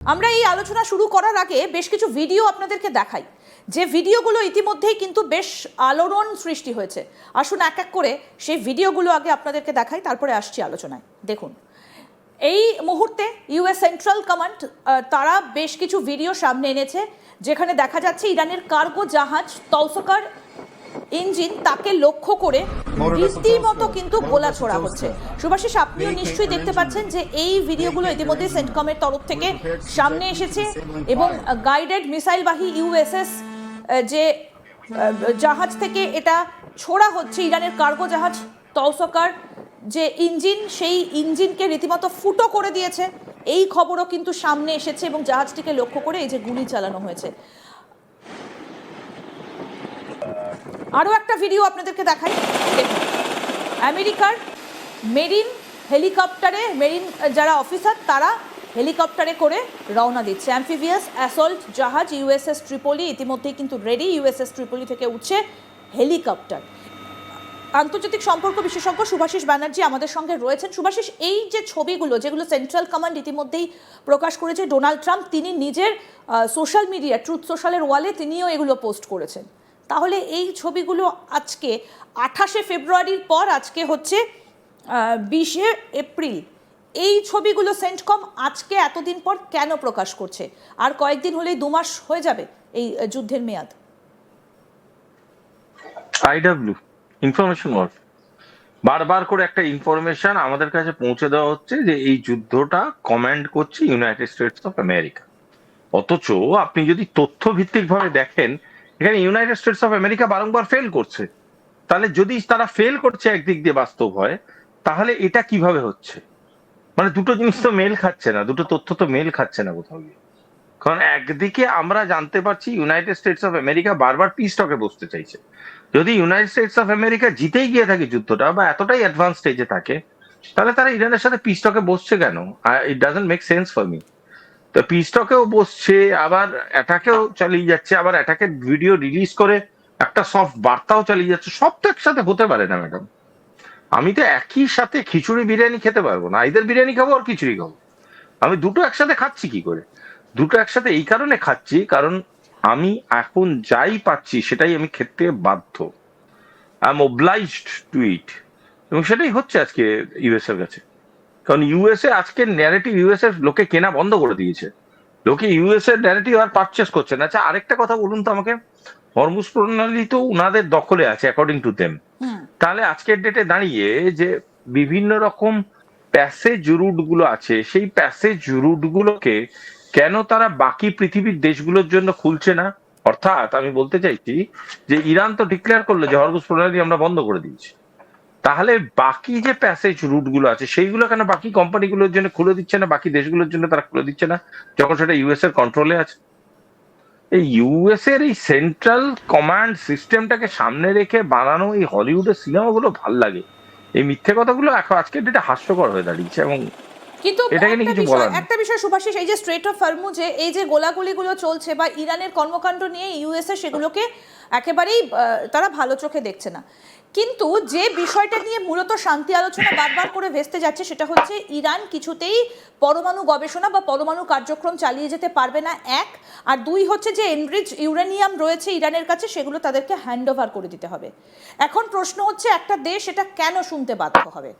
আমরা এই আলোচনা শুরু করার আগে বেশ কিছু ভিডিও আপনাদেরকে দেখাই, যে ভিডিওগুলো ইতিমধ্যেই কিন্তু বেশ আলোড়ন সৃষ্টি হয়েছে। আসুন এক এক করে সেই ভিডিওগুলো আগে আপনাদেরকে দেখাই, তারপরে আসছি আলোচনায়। দেখুন, এই মুহূর্তে ইউএস সেন্ট্রাল কমান্ড তারা বেশ কিছু ভিডিও সামনে এনেছে, যেখানে দেখা যাচ্ছে ইরানের কার্গো জাহাজ তলসকার ইঞ্জিন তাকে লক্ষ্য করে রীতিমতো কিন্তু গোলা ছোড়া হচ্ছে। সুভাষিস, আপনিও নিশ্চয়ই দেখতে পাচ্ছেন যে এই ভিডিওগুলো ইতিমধ্যে সেন্টকমের তরফ থেকে সামনে এসেছে এবং গাইডেড মিসাইলবাহী ইউএসএস যে জাহাজ থেকে এটা ছোড়া হচ্ছে, ইরানের কার্গো জাহাজ তলসকার যে ইঞ্জিন, সেই ইঞ্জিনকে রীতিমতো ফুটো করে দিয়েছে। এই খবরও কিন্তু সামনে এসেছে এবং জাহাজটিকে লক্ষ্য করে এই যে গুলি চালানো হয়েছে। আরও একটা ভিডিও আপনাদেরকে দেখাই। আমেরিকার মেরিন হেলিকপ্টারে, মেরিন যারা অফিসার তারা হেলিকপ্টারে করে রওনা দিচ্ছে। অ্যাম্ফিবিয়াস অ্যাসল্ট জাহাজ ইউএসএস ট্রিপলি ইতিমধ্যেই কিন্তু রেডি। ইউএসএস ট্রিপলি থেকে উঠছে হেলিকপ্টার। আন্তর্জাতিক সম্পর্ক বিশেষজ্ঞ শুভাশিস ব্যানার্জি আমাদের সঙ্গে রয়েছেন। শুভাশিস, এই যে ছবিগুলো যেগুলো সেন্ট্রাল কমান্ড ইতিমধ্যেই প্রকাশ করেছে, ডোনাল্ড ট্রাম্প তিনি নিজের সোশ্যাল মিডিয়া ট্রুথ সোশ্যালের ওয়ালে তিনিও এগুলো পোস্ট করেছেন। তাহলে এই ছবিগুলো আজকে 28শে ফেব্রুয়ারির পর, আজকে হচ্ছে 20শে এপ্রিল, এই ছবিগুলো সেন্টকম আজকে এতদিন পর কেন প্রকাশ করছে? আর কয়েকদিন হলেই 2 মাস হয়ে যাবে এই যুদ্ধের মেয়াদ। আইডব্লিউ ইনফরমেশন ওয়ার্ক বারবার করে একটা ইনফরমেশন আমাদের কাছে পৌঁছে দেওয়া হচ্ছে যে এই যুদ্ধটা কমান্ড করছে ইউনাইটেড স্টেটস অফ আমেরিকা। অথচ আপনি যদি তথ্য ভিত্তিক ভাবে দেখেন, এখানে ইউনাইটেড স্টেটস অফ আমেরিকা বারংবার ফেল করছে। তাহলে যদি তারা ফেল করছে একদিক দিয়ে বাস্তব হয়, তাহলে এটা কিভাবে হচ্ছে? মানে দুটো জিনিস তো মেল খাচ্ছে না, দুটো তথ্য তো মেল খাচ্ছে না কোথাও গিয়ে। কারণ একদিকে আমরা জানতে পারছি ইউনাইটেড স্টেটস অফ আমেরিকা বারবার পিস টকে বসতে চাইছে। যদি ইউনাইটেড স্টেটস অফ আমেরিকা জিতেই গিয়ে থাকে যুদ্ধটা, বা এতটাই অ্যাডভান্স স্টেজে থাকে, তাহলে তারা ইরানের সাথে পিস টকে বসছে কেন? It doesn't make sense for me. তো পিস টকেও বসছে, আবার অ্যাটাকেও চালিয়ে যাচ্ছে, আবার অ্যাটাকের ভিডিও রিলিজ করে একটা সফট বার্তাও চালিয়ে যাচ্ছে। সব তো একসাথে হতে পারে না ম্যাডাম। আমি তো একই সাথে খিচুড়ি বিরিয়ানি খেতে পারবো না, আইদার বিরিয়ানি খাবো আর খিচুড়ি খাবো। আমি দুটো একসাথে খাচ্ছি কি করে? দুটো একসাথে এই কারণে খাচ্ছি, কারণ আমি এখন যাই পাচ্ছি সেটাই আমি খেতে বাধ্য। আই এম অবলাইজড টু ইট। এবং সেটাই হচ্ছে আজকে ইউএস এর কাছে। কারণ ইউএসএ আজকে ন্যারেটিভ, ইউএস এর লোকে কেনা বন্ধ করে দিয়েছে। লোকে ইউএস এর ন্যারেটিভ আর পারচেস করছে না। আচ্ছা, আরেকটা কথা বলুন তো আমাকে, হরমুজ প্রণালী তো উনাদের দখলে আছে অ্যাকর্ডিং টু দেম। তাহলে আজকের ডেটে দাঁড়িয়ে যে বিভিন্ন রকম প্যাসেজ রুট গুলো আছে, সেই প্যাসেজ রুট গুলোকে কেন তারা বাকি পৃথিবীর দেশগুলোর জন্য খুলছে না? অর্থাৎ আমি বলতে চাইছি যে ইরান তো ডিক্লেয়ার করলো যে হরমুজ প্রণালী আমরা বন্ধ করে দিয়েছি, তাহলে বাকি যে প্যাসেজ রুট গুলো আছে সেইগুলো কেন বাকি কোম্পানিগুলোর জন্য খুলে দিচ্ছে না, বাকি দেশগুলোর জন্য তারা খুলে দিচ্ছে না, যখন সেটা ইউএস এর কন্ট্রোলে আছে? এই ইউএস এর এই সেন্ট্রাল কমান্ড সিস্টেমটাকে সামনে রেখে বানানো এই হলিউডের সিনেমাগুলো ভাল লাগে। এই মিথ্যে কথাগুলো এখন আজকের ডেটে হাস্যকর হয়ে দাঁড়িয়েছে। এবং কিন্তু এটাকে নিয়ে কিছু বলার একটা বিষয় শুভাশিস, এই যে স্ট্রেট অফ হরমুজে এই যে গোলাগুলিগুলো চলছে বা ইরানের কর্মকাণ্ড নিয়ে ইউএসএ সেগুলোকে একেবারেই তারা ভালো চোখে দেখছে না। কিন্তু যে বিষয়টা নিয়ে মূলত শান্তি আলোচনা বারবার করে ভেস্তে যাচ্ছে, সেটা হচ্ছে ইরান কিছুতেই পরমাণু গবেষণা বা পরমাণু কার্যক্রম চালিয়ে যেতে পারবে না, এক। আর দুই হচ্ছে যে এনরিচ ইউরেনিয়াম রয়েছে ইরানের কাছে, সেগুলো তাদেরকে হ্যান্ড ওভার করে দিতে হবে। এখন প্রশ্ন হচ্ছে, একটা দেশ এটা কেন শুনতে বাধ্য হবে?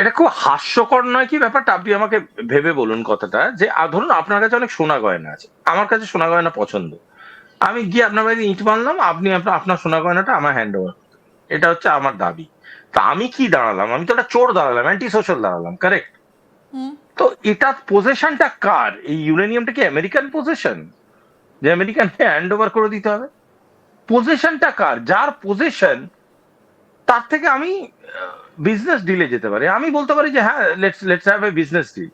এটা খুব হাস্যকর নয় কি ব্যাপারটা? আপনি আমাকে ভেবে বলুন কথাটা, যে ধরুন আপনার কাছে অনেক সোনা গয়না আছে, আমার কাছে সোনা গয়না পছন্দ, আমি গিয়ে আপনার বাড়িতে ইট মারলাম, আপনি আপনার সোনা গয়নাটা আমার হ্যান্ড ওভার, এটা হচ্ছে আমার দাবি। তা আমি কি দাঁড়ালাম? আমি তো একটা চোর দাঁড়ালাম, অ্যান্টি সোশ্যাল দাঁড়ালাম, কারেক্ট? তো এটা পজেশনটা কার? এই ইউরেনিয়ামটা কি আমেরিকান পজেশন, যে আমেরিকানকে হ্যান্ড ওভার করে দিতে হবে? পজেশনটা কার? যার পজেশন, তার থেকে আমি বিজনেস ডিলে যেতে পারি। আমি বলতে পারি যে হ্যাঁ, let's have a business deal.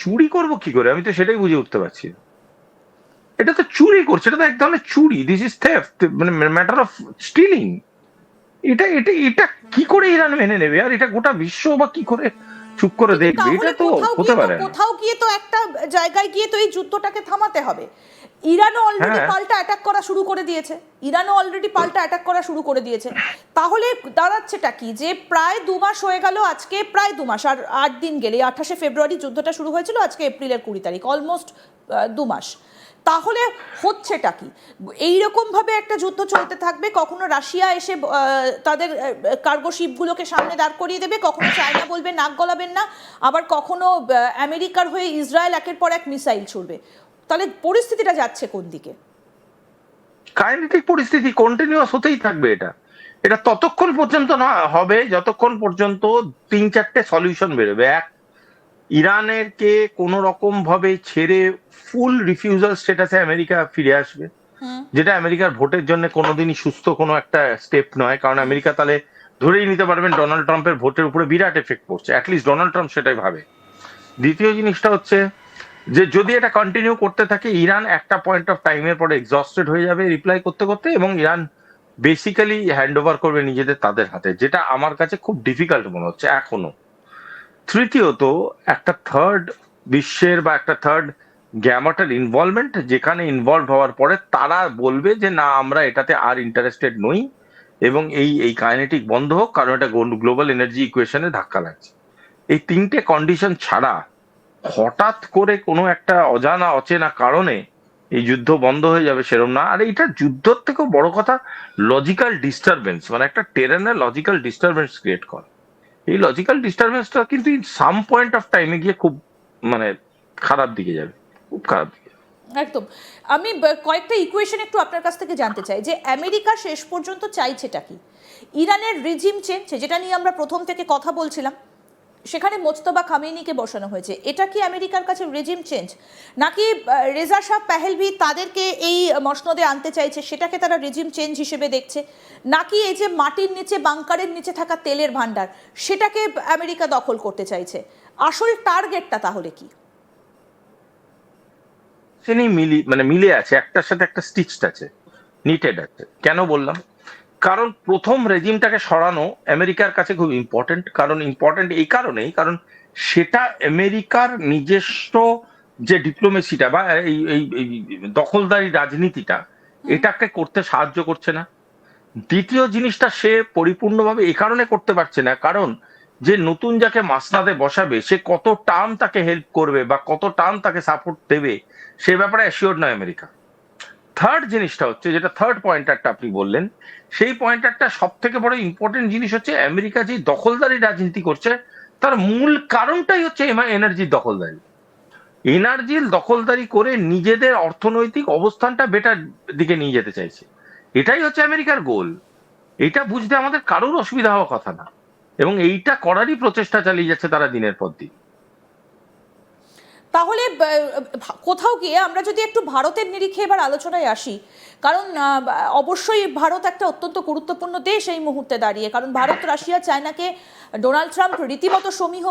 চুরি করবো কি করে? আমি তো সেটাই বুঝে উঠতে পারছি না। এটা তো চুরি করছে, এটা তো এক ধরনের চুরি। দিস ইজ থেফট, মানে ম্যাটার অফ স্টিলিং। এটা এটা এটা কি করে ইরান মেনে নেবে? আর এটা গোটা বিশ্ব বা কি করে চুপ করে দেখবে? এটা তো হতে পারে না। কোথাও গিয়ে তো একটা জায়গায় গিয়ে তো এই যুদ্ধটাকে থামাতে হবে। ইরানও অলরেডি হ্যাঁ। পাল্টা অ্যাটাক করা শুরু করে দিয়েছে, ইরানও অলরেডি পাল্টা অ্যাটাক করা শুরু করে দিয়েছে। তাহলে দাঁড়াচ্ছেটা কি, যে প্রায় 2 মাস হয়ে গেল, আজকে প্রায় 2 মাস আর 8 দিন গেলে 28শে ফেব্রুয়ারি যুদ্ধটা শুরু হয়েছিল, আজকে এপ্রিলের 20 তারিখ, অলমোস্ট 2 মাস। তাহলে হচ্ছেটা কি? এইরকম ভাবে একটা যুদ্ধ চলতে থাকবে, কখনো রাশিয়া এসে তাদের কার্গো শিপগুলোকে সামনে দাঁড় করিয়ে দেবে, কখনো চায়না বলবে নাক গলাবেন না, আবার কখনো আমেরিকার হয়ে ইসরায়েল একের পর এক মিসাইল ছুড়বে। তাহলে পরিস্থিতিটা যাচ্ছে কোন দিকে? কাইনেটিক পরিস্থিতি কন্টিনিউয়াস হতেই থাকবে। এটা ততক্ষণ পর্যন্ত না হবে যতক্ষণ পর্যন্ত 3-4টে সলিউশন বেরোবে। এক, ইরানের কে কোনো রকম ভাবে ছেড়ে ফুল রিফিউজাল স্ট্যাটাসে আমেরিকা ফিরে আসবে, যেটা আমেরিকার ভোটের জন্য কোনোদিনই সুস্থ কোনো একটা স্টেপ নয়। কারণ আমেরিকা তাহলে ধরেই নিতে পারবেন ডোনাল্ড ট্রাম্পের ভোটের উপরে বিরাট এফেক্ট পড়ছে, অ্যাটলিস্ট ডোনাল্ড ট্রাম্প সেটাই ভাবে। দ্বিতীয় জিনিসটা হচ্ছে যে যদি এটা কন্টিনিউ করতে থাকে, ইরান একটা পয়েন্ট অফ টাইমের পরে এক্সস্টেড হয়ে যাবে রিপ্লাই করতে করতে, এবং ইরান বেসিক্যালি হ্যান্ড ওভার করবে নিজেদের তাদের হাতে, যেটা আমার কাছে খুব ডিফিকাল্ট মনে হচ্ছে এখনো। তৃতীয়ত, একটা থার্ড বিশ্বের বা একটা থার্ড গ্যামাটার ইনভলভমেন্ট, যেখানে ইনভলভ হওয়ার পরে তারা বলবে যে না, আমরা এটাতে আর ইন্টারেস্টেড নই, এবং এই কাইনেটিক বন্ধ হোক, কারণ এটা গ্লোবাল এনার্জি ইকুয়েশনে ধাক্কা লাগছে। এই 3টে কন্ডিশন ছাড়া হঠাৎ করে কোনো একটা অজানা অচেনা কারণে এই যুদ্ধ বন্ধ হয়ে যাবে সেরকম না। আর এটা যুদ্ধর থেকেও বড় কথা লজিক্যাল ডিস্টারবেন্স, মানে একটা টেরেনের লজিক্যাল ডিস্টারবেন্স ক্রিয়েট করে। এই লজিক্যাল ডিস্টারবেন্সটা কিন্তু সাম পয়েন্ট অফ টাইমে গিয়ে খুব মানে খারাপ দিকে যাবে, খুব খারাপ দিকে। একদম। আমি কয়েকটা ইকুয়েশন একটু আপনার কাছ থেকে জানতে চাই, যে আমেরিকা শেষ পর্যন্ত চাইছেটা কি? ইরানের রিজিম চেঞ্জ, যেটা নিয়ে আমরা প্রথম থেকে কথা বলছিলাম, সেখানে মোজতবা খামেনিকে বসানো হয়েছে, এটা কি আমেরিকার কাছে রেজিম চেঞ্জ? নাকি রেজা শাহ পেহেলভি তাদেরকে এই মসনদে আনতে চাইছে, সেটাকে তারা রেজিম চেঞ্জ হিসেবে দেখছে? নাকি এই যে মাটির নিচে বাংকারের নিচে থাকা তেলের ভান্ডার, সেটাকে আমেরিকা দখল করতে চাইছে? আসল টার্গেটটা তাহলে কি? মিলে আছে, একটার সাথে একটা স্টিচড আছে, নিটেড আছে। কেন বললাম? কারণ প্রথম রেজিমটাকে সরানো আমেরিকার কাছে খুব ইম্পর্টেন্ট। কারণ ইম্পর্টেন্ট এই কারণেই, কারণ সেটা আমেরিকার নিজস্ব যে ডিপ্লোমেসিটা বা এই দখলদারি রাজনীতিটা, এটাকে করতে সাহায্য করছে না। দ্বিতীয় জিনিসটা সে পরিপূর্ণভাবে এই কারণে করতে পারছে না, কারণ যে নতুন যাকে মাসনাদে বসাবে সে কত টার্ম তাকে হেল্প করবে বা কত টার্ম তাকে সাপোর্ট দেবে, সে ব্যাপারে অ্যাসিওর নয় আমেরিকা। থার্ড জিনিসটা হচ্ছে, যেটা থার্ড পয়েন্টারটা আপনি বললেন, সেই পয়েন্টারটা সব থেকে বড় ইম্পর্টেন্ট জিনিস হচ্ছে, আমেরিকা যে দখলদারি রাজনীতি করছে তার মূল কারণটাই হচ্ছে এনার্জির দখলদারি। এনার্জির দখলদারি করে নিজেদের অর্থনৈতিক অবস্থানটা বেটার দিকে নিয়ে যেতে চাইছে, এটাই হচ্ছে আমেরিকার গোল। এটা বুঝতে আমাদের কারোর অসুবিধা হওয়ার কথা না, এবং এইটা করারই প্রচেষ্টা চালিয়ে যাচ্ছে তারা দিনের পর দিন। তাহলে কোথাও গিয়ে আমরা যদি একটু ভারতের নিরিখে এবার আলোচনায় আসি, কারণ অবশ্যই ভারত একটা অত্যন্ত গুরুত্বপূর্ণ দেশ এই মুহূর্তে দাঁড়িয়ে, কারণ ভারত রাশিয়া চায়নাকে ডোনাল্ড ট্রাম্প রীতিমতো সমীহ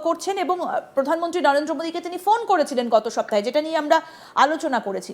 করছেন, এবং প্রধানমন্ত্রী নরেন্দ্র মোদীকে তিনি ফোন করেছিলেন গত সপ্তাহে, যেটা নিয়ে আমরা আলোচনা করেছি।